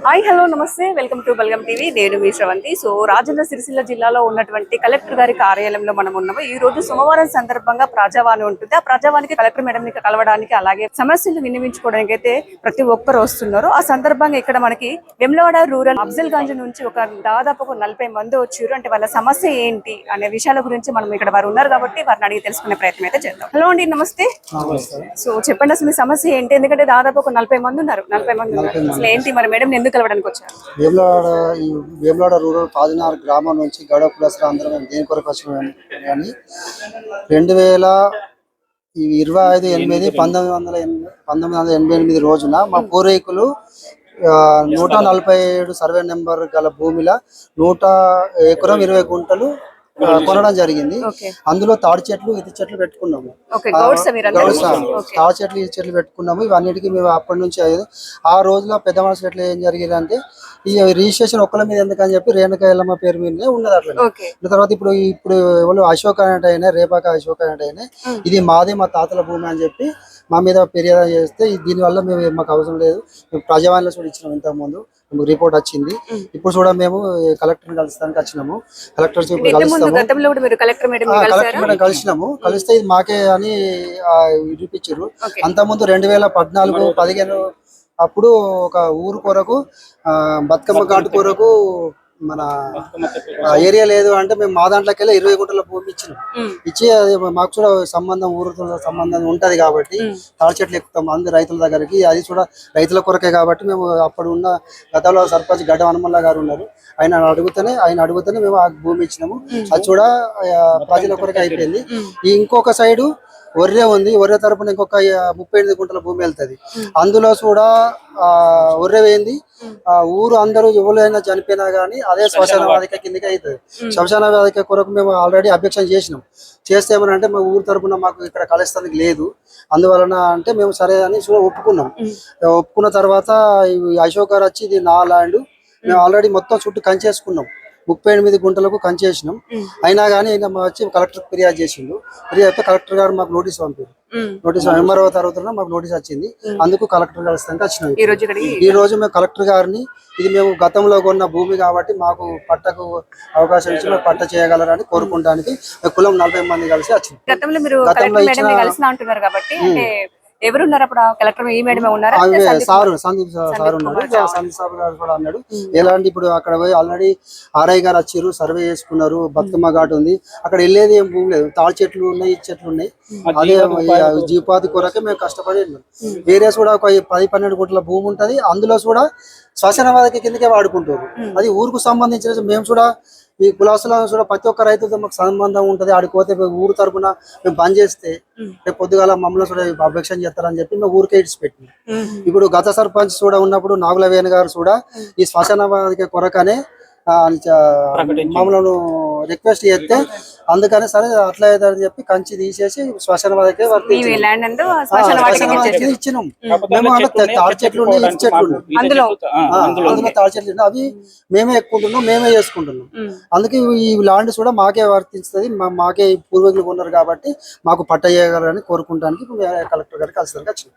Hi hello నమస్తే welcome to Balagam TV నేను మీ Sravanthi. So Rajanna Sircilla జిల్లాలో ఉన్నటువంటి కలెక్టర్ గారి కార్యాలయంలో మనం ఉన్నాము. ఈ రోజు సోమవారం సందర్భంగా ప్రజావాణి ఉంటుంది. ఆ ప్రజావానికి కలెక్టర్ మేడం ని కలవడానికి అలాగే సమస్యలు విన్నవించుకోవడానికి అయితే ప్రతి ఒక్కరు వస్తున్నారు. ఆ సందర్భంగా ఇక్కడ మనకి వెమ్లవాడ రూరల్ అఫ్జల్ గంజ్ నుంచి దాదాపు 40 మంది వచ్చారు. అంటే వాళ్ళ సమస్య ఏంటి అనే విషయాల గురించి మనం ఇక్కడ వారు ఉన్నారు కాబట్టి వారిని అడిగి తెలుసుకునే ప్రయత్నం అయితే చేద్దాం. హలో అండి, నమస్తే. సో చెప్పండి, అసలు మీ సమస్య ఏంటి? ఎందుకంటే దాదాపు 40 మంది ఉన్నారు. 40 మంది అసలు ఏంటి మరి మేడం ఎందుకు కలవడానికి వచ్చారు? వేములవాడ రూరల్ పాదినార్ గ్రామం నుంచి గౌడ కులస్తులు అందరం దేని కొరకు వచ్చినాం కానీ 2025/8/1988 రోజున మా పూర్వీకులు 147 సర్వే నెంబర్ గల భూమిలో 100 ఎకరం 20 గుంటలు కొనడం జరిగింది. అందులో తాడి చెట్లు ఇతి చెట్లు పెట్టుకున్నాము. తాడి చెట్లు ఇతి చెట్లు పెట్టుకున్నాము. ఇవన్నిటికీ మేము అప్పటి నుంచి ఆ రోజులో పెద్ద మనుషులు ఎట్లా ఏం జరిగేది అంటే ఈ రిజిస్ట్రేషన్ ఒక్కల మీద ఎందుకని చెప్పి రేణుకా ఎల్లమ్మ పేరు మీదనే ఉన్నది. అట్లా తర్వాత ఇప్పుడు ఎవరు అశోక్ అనేటైనా రేపాక అశోక్ అనేటైనా ఇది మాది మా తాతల భూమి అని చెప్పి మా మీద ఫిర్యాదు చేస్తే దీనివల్ల మాకు అవసరం లేదు, మేము ప్రజావాణిలో కూడా ఇచ్చినాము. ఇంతకు ముందు రిపోర్ట్ వచ్చింది. ఇప్పుడు కూడా మేము కలెక్టర్ కలుస్తానికి వచ్చినాము. కలెక్టర్ కలెక్టర్ మేడం కలిసినాము. కలిస్తే ఇది మాకే అని నిరూపించారు. అంతకుముందు 2014-15 అప్పుడు ఒక ఊరు కొరకు బతుకమ్మ ఘాటు కొరకు మన ఏరియా లేదు అంటే మేము మా దాంట్లోకి వెళ్ళి 20 గుంటల భూమి ఇచ్చినాం. ఇచ్చి అది మాకు కూడా సంబంధం ఊరుతో సంబంధం ఉంటది కాబట్టి తాడి చెట్లు ఎక్కుతాం అందరు రైతుల దగ్గరికి. అది కూడా రైతుల కొరకే కాబట్టి మేము అప్పుడు ఉన్న గతంలో సర్పంచ్ గడ్డ హనుమల్ల గారు ఉన్నారు. ఆయన అడుగుతూనే మేము ఆ భూమి ఇచ్చినాము. అది కూడా ప్రజల కొరకే అయిపోయింది. ఇంకొక సైడు ఒర్రె ఉంది. ఒర్రె తరపున ఇంకొక 38 గుంటల భూమి వెళ్తుంది. అందులో కూడా ఒర్రె వేయింది. ఊరు అందరూ ఎవరైనా చనిపోయినా గానీ అదే శ్మశాన వాదిక కిందకి అవుతుంది. శ్మశాన వాదిక కొరకు మేము ఆల్రెడీ అభ్యక్షణ చేసినాం. చేస్తే ఏమనంటే మా ఊరు తరపున మాకు ఇక్కడ కలుస్తానికి లేదు, అందువలన అంటే మేము సరే అని ఒప్పుకున్నాం. ఒప్పుకున్న తర్వాత అశోక్ గారు వచ్చి ఇది నా ల్యాండ్, మేము ఆల్రెడీ మొత్తం చుట్టూ కంచేసుకున్నాం. 38 గుంటలకు కంచేసినాం. అయినా కానీ ఆయన వచ్చి కలెక్టర్ ఫిర్యాదు చేసిండు. ఫిర్యాదు కలెక్టర్ గారు మాకు నోటీస్ పంపారు. నోటీస్ ఎంఆర్ఓ తరగతున్న మాకు నోటీస్ వచ్చింది. అందుకు కలెక్టర్ కలుస్తానికి వచ్చినాం. ఈ రోజు మేము కలెక్టర్ గారిని ఇది మేము గతంలో కొన్న భూమి కాబట్టి మాకు పట్టకు అవకాశం ఇచ్చి మేము పట్ట చేయగలరని కోరుకుంటానికి కులం 40 మంది కలిసి వచ్చింది. గతంలో ఇచ్చిన ఎవరున్నారు అప్పుడు? కలెక్టర్ ఈ మేడమే ఉన్నారా? సందీప్ సార్ ఉన్నాడు. సందీప్ సార్ గారు కూడా అన్నాడు ఎలాంటి ఇప్పుడు అక్కడ పోయి ఆల్రెడీ ఆర్ఐ గారు వచ్చారు, సర్వే చేసుకున్నారు. బతుకమ్మ ఘాట్ ఉంది, అక్కడ వెళ్ళేది ఏం భూమి లేదు. తాడి చెట్లు ఉన్నాయి, చెట్లు ఉన్నాయి. అదే జీపాతి కొరకే మేము కష్టపడి వేరే కూడా ఒక 10-12 గుంటల భూమి ఉంటది. అందులో కూడా శ్మశానవాదిక కిందకే వాడుకుంటారు. అది ఊరుకు సంబంధించిన మేము కూడా ఈ కులాసులను కూడా ప్రతి ఒక్క రైతులతో మాకు సంబంధం ఉంటది. ఆడిపోతే ఊరు తరపున మేము బంద్ చేస్తే రేపు పొద్దుగాల మమ్మల్ని కూడా అభ్యక్షణ చేస్తారని చెప్పి మేము ఊరికే ఇడిచి పెట్టినాం. ఇప్పుడు గత సర్పంచ్ కూడా ఉన్నప్పుడు నాగులవేణి గారు కూడా ఈ శ్మశానవాదిక కొరకనే మమ్మల్ని రిక్వెస్ట్ చేస్తే అందుకని సరే అట్లా అవుతుందని చెప్పి కంచి తీసేసి శ్మశాన వాదికే ఇచ్చినాం. మేము తాడి చెట్లు ఉన్నాయి, చెట్లు ఉన్నాయి, అందులో తాడి చెట్లు ఉన్నాయి. అవి మేమే ఎక్కుంటున్నాం, మేమే చేసుకుంటున్నాం. అందుకే ఈ ల్యాండ్ కూడా మాకే వర్తిస్తుంది. మాకే పూర్వీకులు ఉన్నారు కాబట్టి మాకు పట్ట చేయగలరని కోరుకుంటానికి కలెక్టర్ గారికి కలిసి వచ్చినాం.